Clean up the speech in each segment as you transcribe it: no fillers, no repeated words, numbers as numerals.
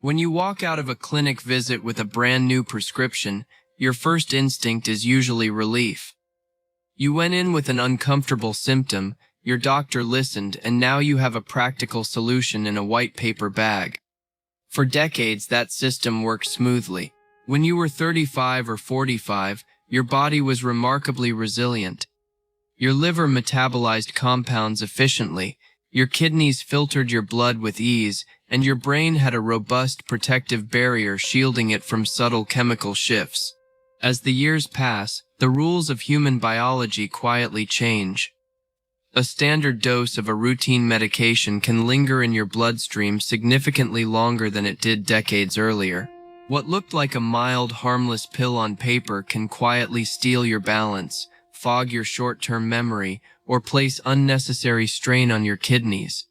When you walk out of a clinic visit with a brand new prescription, your first instinct is usually relief. You went in with an uncomfortable symptom, your doctor listened, and now you have a practical solution in a white paper bag. For decades, that system worked smoothly. When you were 35 or 45, your body was remarkably resilient. Your liver metabolized compounds efficiently, your kidneys filtered your blood with ease, and your brain had a robust protective barrier shielding it from subtle chemical shifts. As the years pass, the rules of human biology quietly change. A standard dose of a routine medication can linger in your bloodstream significantly longer than it did decades earlier. What looked like a mild, harmless pill on paper can quietly steal your balance, fog your short-term memory, or place unnecessary strain on your kidneys.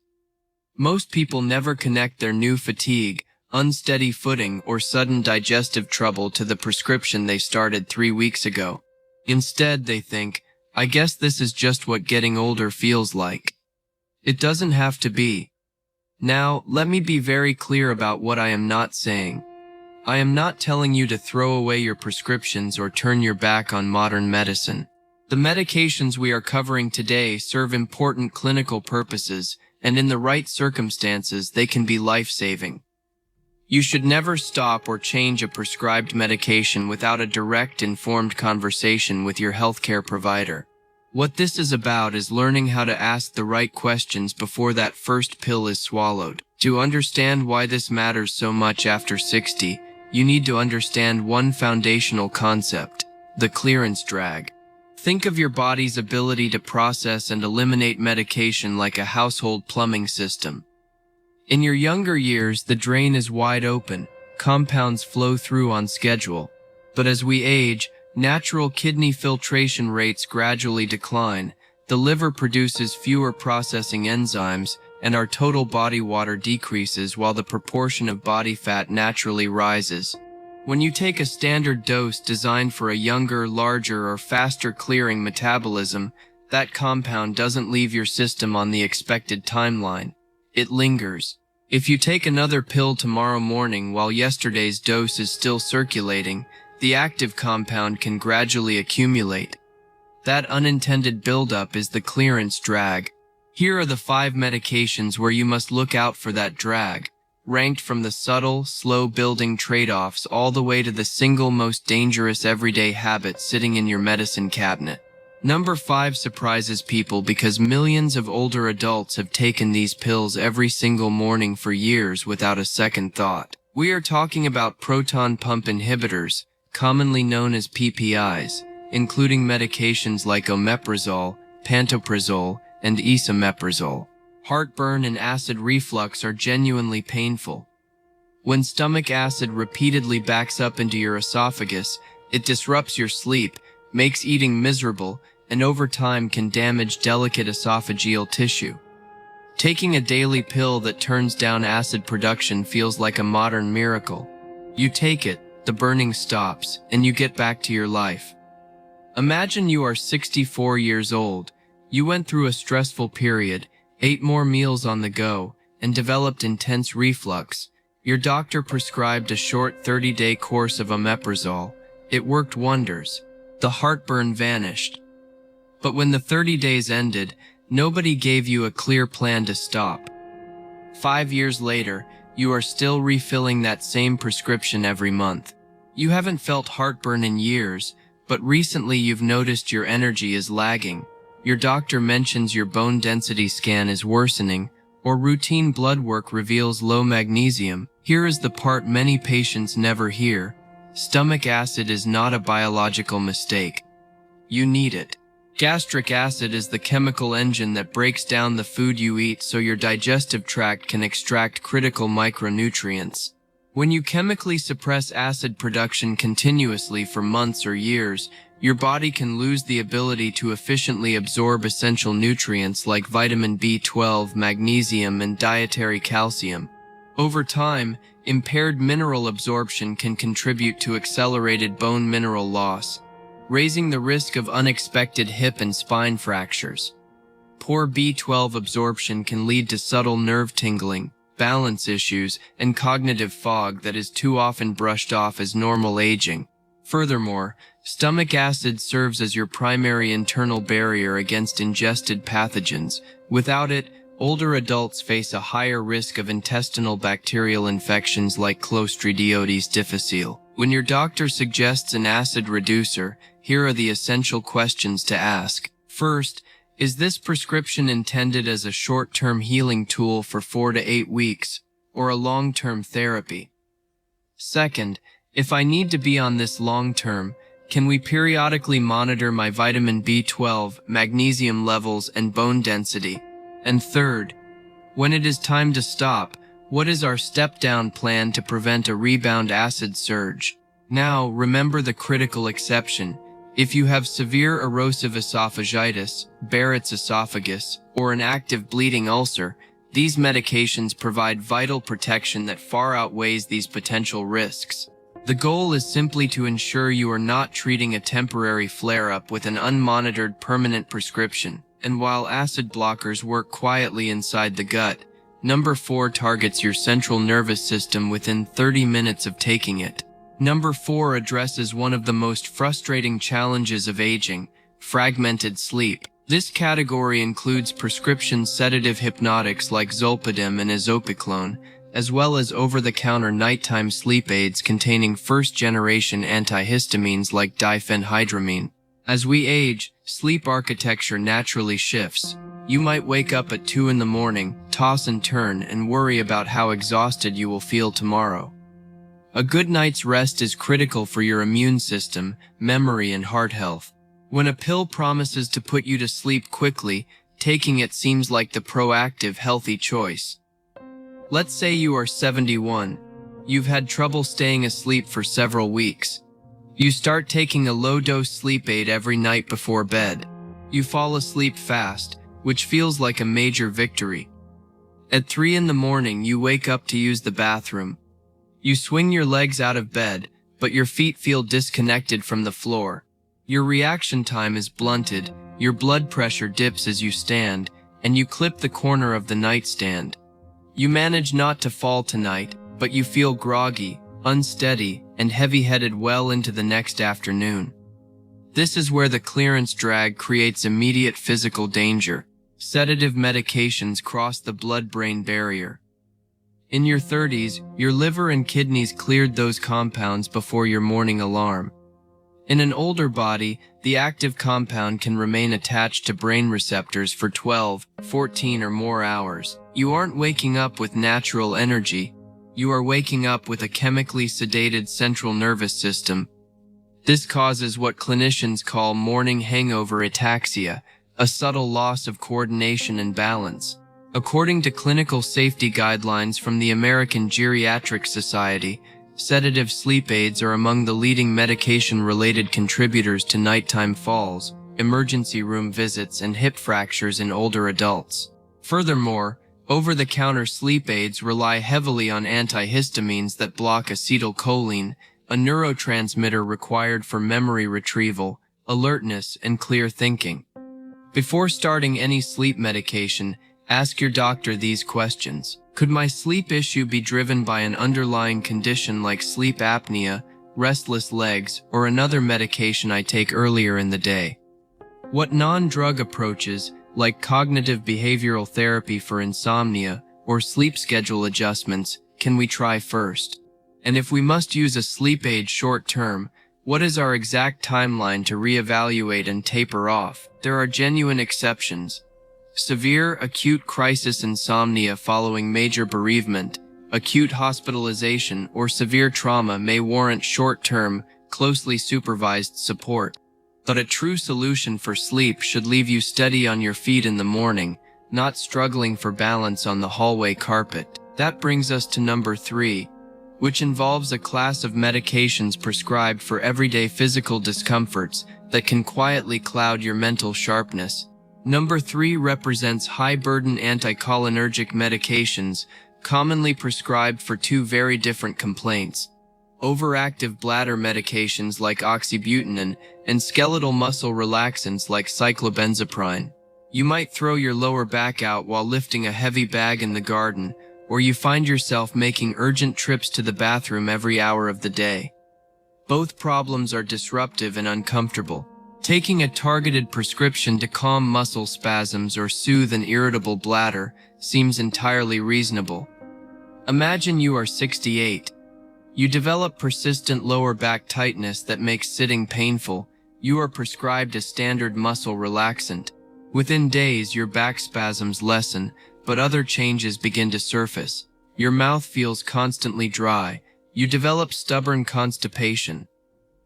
Most people never connect their new fatigue, unsteady footing, or sudden digestive trouble to the prescription they started 3 weeks ago. Instead, they think, I guess this is just what getting older feels like. It doesn't have to be. Now, let me be very clear about what I am not saying. I am not telling you to throw away your prescriptions or turn your back on modern medicine. The medications we are covering today serve important clinical purposes, and in the right circumstances, they can be life-saving. You should never stop or change a prescribed medication without a direct, informed conversation with your healthcare provider. What this is about is learning how to ask the right questions before that first pill is swallowed. To understand why this matters so much after 60, you need to understand one foundational concept: the clearance drag. Think of your body's ability to process and eliminate medication like a household plumbing system. In your younger years, the drain is wide open, compounds flow through on schedule. But as we age, natural kidney filtration rates gradually decline, the liver produces fewer processing enzymes, and our total body water decreases while the proportion of body fat naturally rises. When you take a standard dose designed for a younger, larger, or faster clearing metabolism, that compound doesn't leave your system on the expected timeline. It lingers. If you take another pill tomorrow morning while yesterday's dose is still circulating, the active compound can gradually accumulate. That unintended buildup is the clearance drag. Here are the 5 medications where you must look out for that drag, ranked from the subtle, slow-building trade-offs all the way to the single most dangerous everyday habit sitting in your medicine cabinet. Number 5 surprises people because millions of older adults have taken these pills every single morning for years without a second thought. We are talking about proton pump inhibitors, commonly known as PPIs, including medications like omeprazole, pantoprazole, and esomeprazole. Heartburn and acid reflux are genuinely painful. When stomach acid repeatedly backs up into your esophagus, it disrupts your sleep, makes eating miserable, and over time can damage delicate esophageal tissue. Taking a daily pill that turns down acid production feels like a modern miracle. You take it, the burning stops, and you get back to your life. Imagine you are 64 years old. You went through a stressful period, ate more meals on the go, and developed intense reflux. Your doctor prescribed a short 30-day course of omeprazole. It worked wonders. The heartburn vanished. But when the 30 days ended, nobody gave you a clear plan to stop. 5 years later, you are still refilling that same prescription every month. You haven't felt heartburn in years, but recently you've noticed your energy is lagging. Your doctor mentions your bone density scan is worsening, or routine blood work reveals low magnesium. Here is the part many patients never hear. Stomach acid is not a biological mistake. You need it. Gastric acid is the chemical engine that breaks down the food you eat so your digestive tract can extract critical micronutrients. When you chemically suppress acid production continuously for months or years, your body can lose the ability to efficiently absorb essential nutrients like vitamin B12, magnesium, and dietary calcium. Over time, impaired mineral absorption can contribute to accelerated bone mineral loss, raising the risk of unexpected hip and spine fractures. Poor B12 absorption can lead to subtle nerve tingling, balance issues, and cognitive fog that is too often brushed off as normal aging. Furthermore, stomach acid serves as your primary internal barrier against ingested pathogens. Without it, older adults face a higher risk of intestinal bacterial infections like Clostridioides difficile. When your doctor suggests an acid reducer, here are the essential questions to ask. First, is this prescription intended as a short-term healing tool for 4 to 8 weeks, or a long-term therapy? Second, if I need to be on this long-term, can we periodically monitor my vitamin B12, magnesium levels, and bone density? And third, when it is time to stop, what is our step-down plan to prevent a rebound acid surge? Now, remember the critical exception. If you have severe erosive esophagitis, Barrett's esophagus, or an active bleeding ulcer, these medications provide vital protection that far outweighs these potential risks. The goal is simply to ensure you are not treating a temporary flare-up with an unmonitored permanent prescription. And while acid blockers work quietly inside the gut, number 4 targets your central nervous system within 30 minutes of taking it. Number 4 addresses one of the most frustrating challenges of aging, fragmented sleep. This category includes prescription sedative hypnotics like zolpidem and azopiclone, as well as over-the-counter nighttime sleep aids containing first-generation antihistamines like diphenhydramine. As we age, sleep architecture naturally shifts. You might wake up at 2 in the morning, toss and turn, and worry about how exhausted you will feel tomorrow. A good night's rest is critical for your immune system, memory, and heart health. When a pill promises to put you to sleep quickly, taking it seems like the proactive, healthy choice. Let's say you are 71. You've had trouble staying asleep for several weeks. You start taking a low-dose sleep aid every night before bed. You fall asleep fast, which feels like a major victory. At 3 in the morning, you wake up to use the bathroom. You swing your legs out of bed, but your feet feel disconnected from the floor. Your reaction time is blunted, your blood pressure dips as you stand, and you clip the corner of the nightstand. You manage not to fall tonight, but you feel groggy, unsteady, and heavy-headed well into the next afternoon. This is where the clearance drag creates immediate physical danger. Sedative medications cross the blood-brain barrier. In your 30s, your liver and kidneys cleared those compounds before your morning alarm. In an older body, the active compound can remain attached to brain receptors for 12, 14 or more hours. You aren't waking up with natural energy. You are waking up with a chemically sedated central nervous system. This causes what clinicians call morning hangover ataxia, a subtle loss of coordination and balance. According to clinical safety guidelines from the American Geriatric Society, sedative sleep aids are among the leading medication-related contributors to nighttime falls, emergency room visits, and hip fractures in older adults. Furthermore, over-the-counter sleep aids rely heavily on antihistamines that block acetylcholine, a neurotransmitter required for memory retrieval, alertness, and clear thinking. Before starting any sleep medication, ask your doctor these questions. Could my sleep issue be driven by an underlying condition like sleep apnea, restless legs, or another medication I take earlier in the day? What non-drug approaches, like cognitive behavioral therapy for insomnia or sleep schedule adjustments, can we try first? And if we must use a sleep aid short-term, what is our exact timeline to reevaluate and taper off? There are genuine exceptions. Severe acute crisis insomnia following major bereavement, acute hospitalization, or severe trauma may warrant short-term, closely supervised support. But a true solution for sleep should leave you steady on your feet in the morning, not struggling for balance on the hallway carpet. That brings us to number 3, which involves a class of medications prescribed for everyday physical discomforts that can quietly cloud your mental sharpness. Number 3 represents high-burden anticholinergic medications, commonly prescribed for 2 very different complaints: overactive bladder medications like oxybutynin and skeletal muscle relaxants like cyclobenzaprine. You might throw your lower back out while lifting a heavy bag in the garden, or you find yourself making urgent trips to the bathroom every hour of the day. Both problems are disruptive and uncomfortable. Taking a targeted prescription to calm muscle spasms or soothe an irritable bladder seems entirely reasonable. Imagine you are 68. You develop persistent lower back tightness that makes sitting painful. You are prescribed a standard muscle relaxant. Within days, your back spasms lessen, but other changes begin to surface. Your mouth feels constantly dry. You develop stubborn constipation.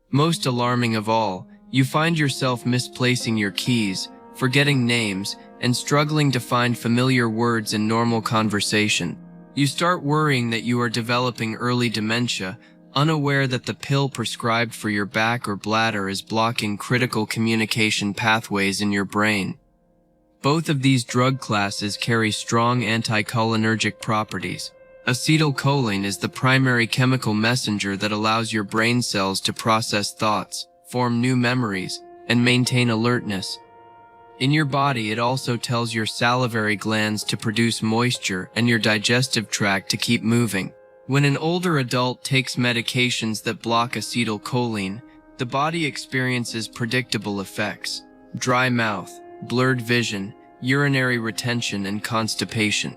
Most alarming of all, you find yourself misplacing your keys, forgetting names, and struggling to find familiar words in normal conversation. You start worrying that you are developing early dementia, unaware that the pill prescribed for your back or bladder is blocking critical communication pathways in your brain. Both of these drug classes carry strong anticholinergic properties. Acetylcholine is the primary chemical messenger that allows your brain cells to process thoughts, form new memories, and maintain alertness. In your body, it also tells your salivary glands to produce moisture and your digestive tract to keep moving. When an older adult takes medications that block acetylcholine, the body experiences predictable effects: dry mouth, blurred vision, urinary retention, and constipation.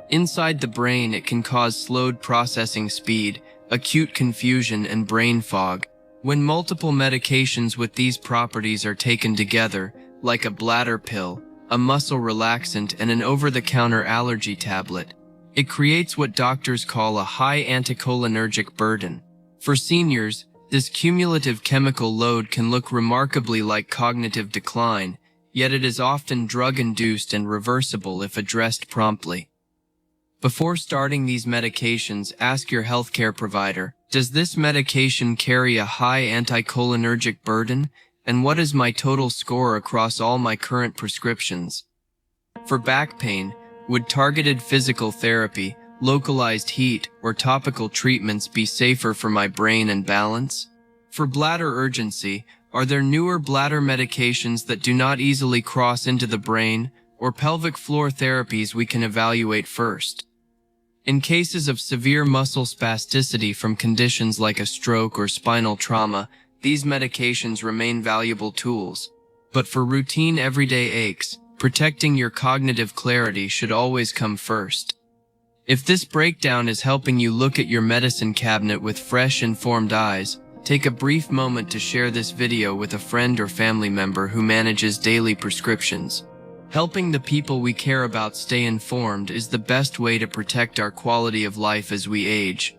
Inside the brain, it can cause slowed processing speed, acute confusion, and brain fog. When multiple medications with these properties are taken together, like a bladder pill, a muscle relaxant, and an over-the-counter allergy tablet, it creates what doctors call a high-anticholinergic burden. For seniors, this cumulative chemical load can look remarkably like cognitive decline, yet it is often drug-induced and reversible if addressed promptly. Before starting these medications, ask your healthcare provider, does this medication carry a high anticholinergic burden? And what is my total score across all my current prescriptions? For back pain, would targeted physical therapy, localized heat, or topical treatments be safer for my brain and balance? For bladder urgency, are there newer bladder medications that do not easily cross into the brain, or pelvic floor therapies we can evaluate first? In cases of severe muscle spasticity from conditions like a stroke or spinal trauma, these medications remain valuable tools. But for routine everyday aches, protecting your cognitive clarity should always come first. If this breakdown is helping you look at your medicine cabinet with fresh, informed eyes, take a brief moment to share this video with a friend or family member who manages daily prescriptions. Helping the people we care about stay informed is the best way to protect our quality of life as we age.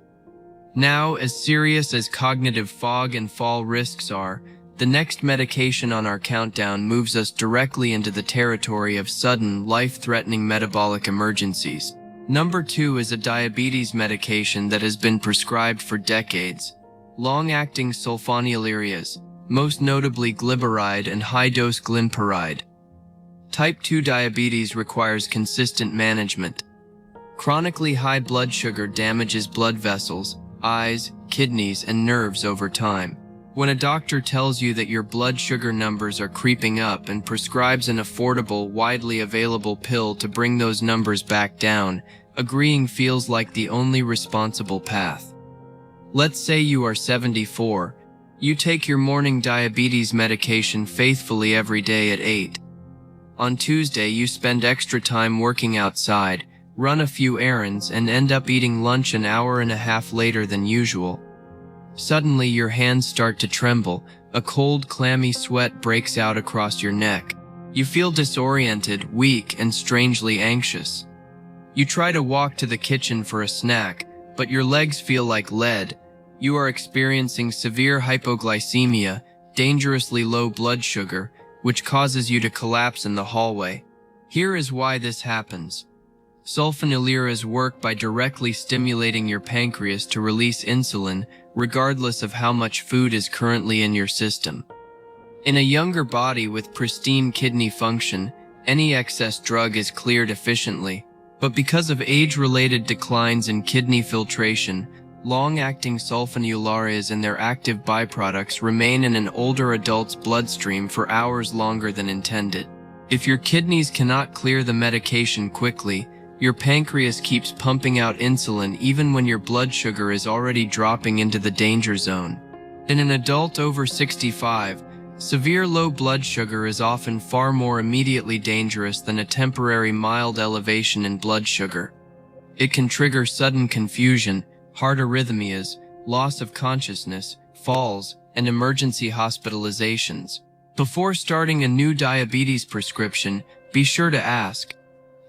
Now, as serious as cognitive fog and fall risks are, the next medication on our countdown moves us directly into the territory of sudden, life-threatening metabolic emergencies. Number 2 is a diabetes medication that has been prescribed for decades. Long-acting sulfonylureas, most notably glyburide and high-dose glimepiride. Type 2 diabetes requires consistent management. Chronically high blood sugar damages blood vessels, eyes, kidneys, and nerves over time. When a doctor tells you that your blood sugar numbers are creeping up and prescribes an affordable, widely available pill to bring those numbers back down, agreeing feels like the only responsible path. Let's say you are 74. You take your morning diabetes medication faithfully every day at 8. On Tuesday, you spend extra time working outside, run a few errands, and end up eating lunch an hour and a half later than usual. Suddenly, your hands start to tremble, a cold, clammy sweat breaks out across your neck. You feel disoriented, weak, and strangely anxious. You try to walk to the kitchen for a snack, but your legs feel like lead. You are experiencing severe hypoglycemia, dangerously low blood sugar, which causes you to collapse in the hallway. Here is why this happens. Sulfonylureas work by directly stimulating your pancreas to release insulin, regardless of how much food is currently in your system. In a younger body with pristine kidney function, any excess drug is cleared efficiently, but because of age-related declines in kidney filtration, long-acting sulfonylureas and their active byproducts remain in an older adult's bloodstream for hours longer than intended. If your kidneys cannot clear the medication quickly, Your pancreas keeps pumping out insulin even when your blood sugar is already dropping into the danger zone. In an adult over 65, severe low blood sugar is often far more immediately dangerous than a temporary mild elevation in blood sugar. It can trigger sudden confusion, heart arrhythmias, loss of consciousness, falls, and emergency hospitalizations. Before starting a new diabetes prescription, be sure to ask,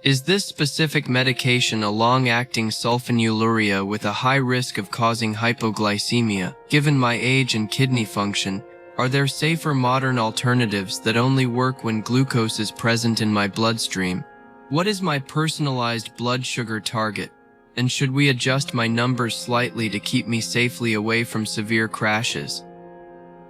is this specific medication a long-acting sulfonylurea with a high risk of causing hypoglycemia? Given my age and kidney function, are there safer modern alternatives that only work when glucose is present in my bloodstream? What is my personalized blood sugar target? And should we adjust my numbers slightly to keep me safely away from severe crashes?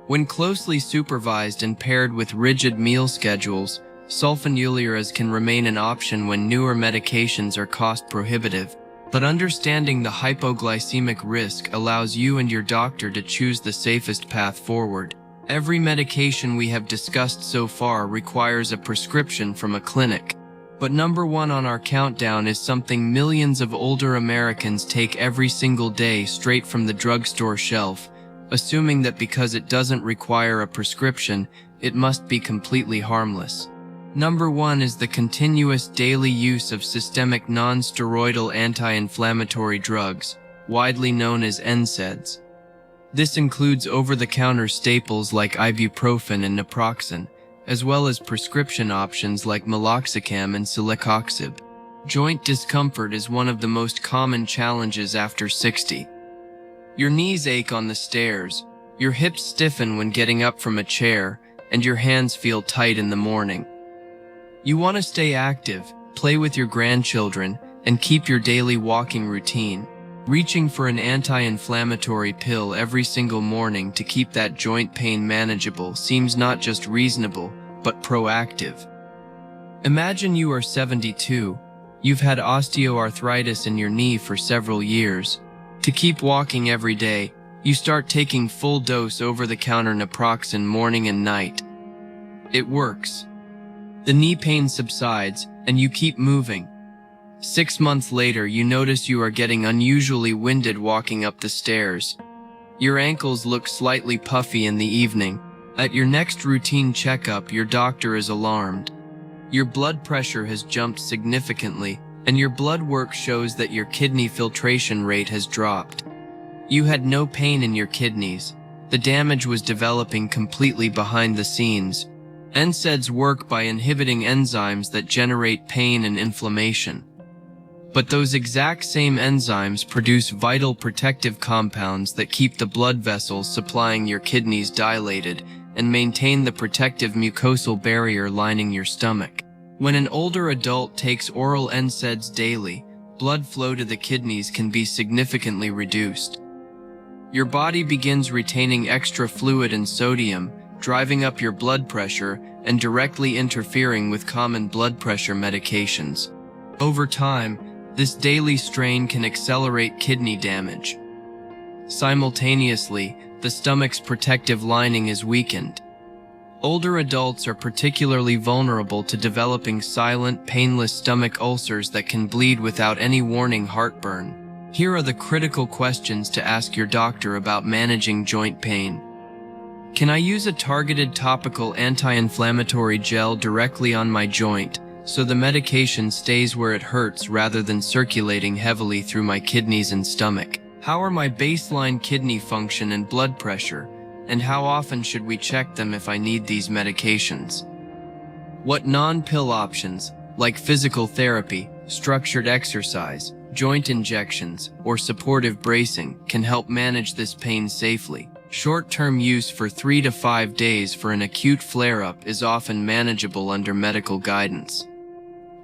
When closely supervised and paired with rigid meal schedules, sulfonylureas can remain an option when newer medications are cost-prohibitive, but understanding the hypoglycemic risk allows you and your doctor to choose the safest path forward. Every medication we have discussed so far requires a prescription from a clinic. But number one on our countdown is something millions of older Americans take every single day straight from the drugstore shelf, assuming that because it doesn't require a prescription, it must be completely harmless. Number one is the continuous daily use of systemic non-steroidal anti-inflammatory drugs, widely known as NSAIDs. This includes over-the-counter staples like ibuprofen and naproxen, as well as prescription options like meloxicam and celecoxib. Joint discomfort is one of the most common challenges after 60. Your knees ache on the stairs, your hips stiffen when getting up from a chair, and your hands feel tight in the morning. You want to stay active, play with your grandchildren, and keep your daily walking routine. Reaching for an anti-inflammatory pill every single morning to keep that joint pain manageable seems not just reasonable, but proactive. Imagine you are 72. You've had osteoarthritis in your knee for several years. To keep walking every day, you start taking full-dose over-the-counter naproxen morning and night. It works. The knee pain subsides, and you keep moving. 6 months later, you notice you are getting unusually winded walking up the stairs. Your ankles look slightly puffy in the evening. At your next routine checkup, your doctor is alarmed. Your blood pressure has jumped significantly, and your blood work shows that your kidney filtration rate has dropped. You had no pain in your kidneys. The damage was developing completely behind the scenes. NSAIDs work by inhibiting enzymes that generate pain and inflammation. But those exact same enzymes produce vital protective compounds that keep the blood vessels supplying your kidneys dilated and maintain the protective mucosal barrier lining your stomach. When an older adult takes oral NSAIDs daily, blood flow to the kidneys can be significantly reduced. Your body begins retaining extra fluid and sodium, driving up your blood pressure and directly interfering with common blood pressure medications. Over time, this daily strain can accelerate kidney damage. Simultaneously, the stomach's protective lining is weakened. Older adults are particularly vulnerable to developing silent, painless stomach ulcers that can bleed without any warning heartburn. Here are the critical questions to ask your doctor about managing joint pain. Can I use a targeted topical anti-inflammatory gel directly on my joint so the medication stays where it hurts rather than circulating heavily through my kidneys and stomach? How are my baseline kidney function and blood pressure, and how often should we check them if I need these medications? What non-pill options, like physical therapy, structured exercise, joint injections, or supportive bracing, can help manage this pain safely? Short-term use for 3 to 5 days for an acute flare-up is often manageable under medical guidance.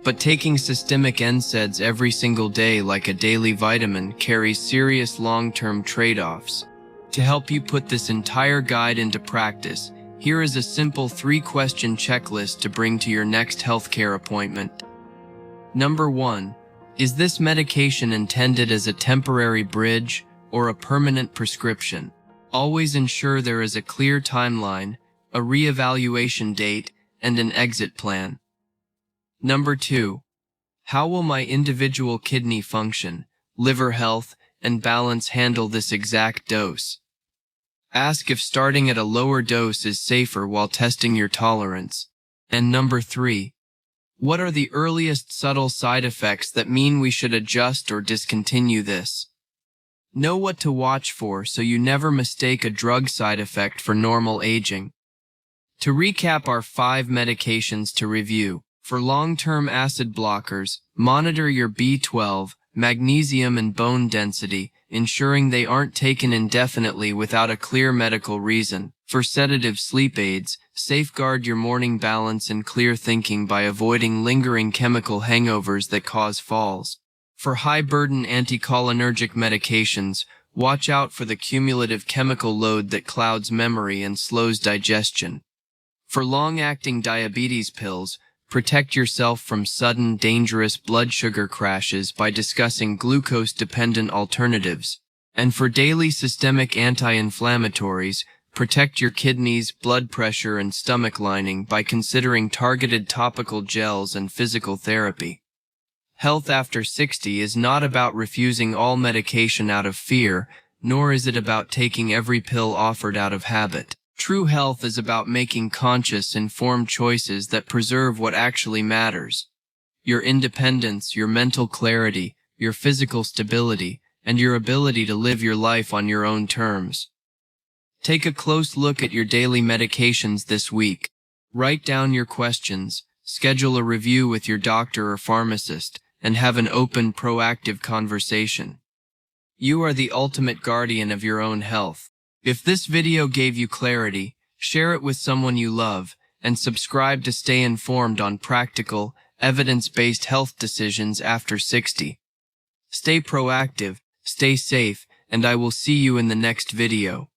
But taking systemic NSAIDs every single day like a daily vitamin carries serious long-term trade-offs. To help you put this entire guide into practice, here is a simple 3-question checklist to bring to your next healthcare appointment. Number 1. Is this medication intended as a temporary bridge or a permanent prescription? Always ensure there is a clear timeline, a reevaluation date, and an exit plan. Number 2. How will my individual kidney function, liver health, and balance handle this exact dose? Ask if starting at a lower dose is safer while testing your tolerance. And number 3. What are the earliest subtle side effects that mean we should adjust or discontinue this? Know what to watch for so you never mistake a drug side effect for normal aging. To recap our 5 medications to review, for long-term acid blockers, monitor your B12, magnesium and bone density, ensuring they aren't taken indefinitely without a clear medical reason. For sedative sleep aids, safeguard your morning balance and clear thinking by avoiding lingering chemical hangovers that cause falls. For high-burden anticholinergic medications, watch out for the cumulative chemical load that clouds memory and slows digestion. For long-acting diabetes pills, protect yourself from sudden, dangerous blood sugar crashes by discussing glucose-dependent alternatives. And for daily systemic anti-inflammatories, protect your kidneys, blood pressure, and stomach lining by considering targeted topical gels and physical therapy. Health after 60 is not about refusing all medication out of fear, nor is it about taking every pill offered out of habit. True health is about making conscious, informed choices that preserve what actually matters: your independence, your mental clarity, your physical stability, and your ability to live your life on your own terms. Take a close look at your daily medications this week. Write down your questions, schedule a review with your doctor or pharmacist, and have an open, proactive conversation. You are the ultimate guardian of your own health. If this video gave you clarity, share it with someone you love, and subscribe to stay informed on practical, evidence-based health decisions after 60. Stay proactive, stay safe, and I will see you in the next video.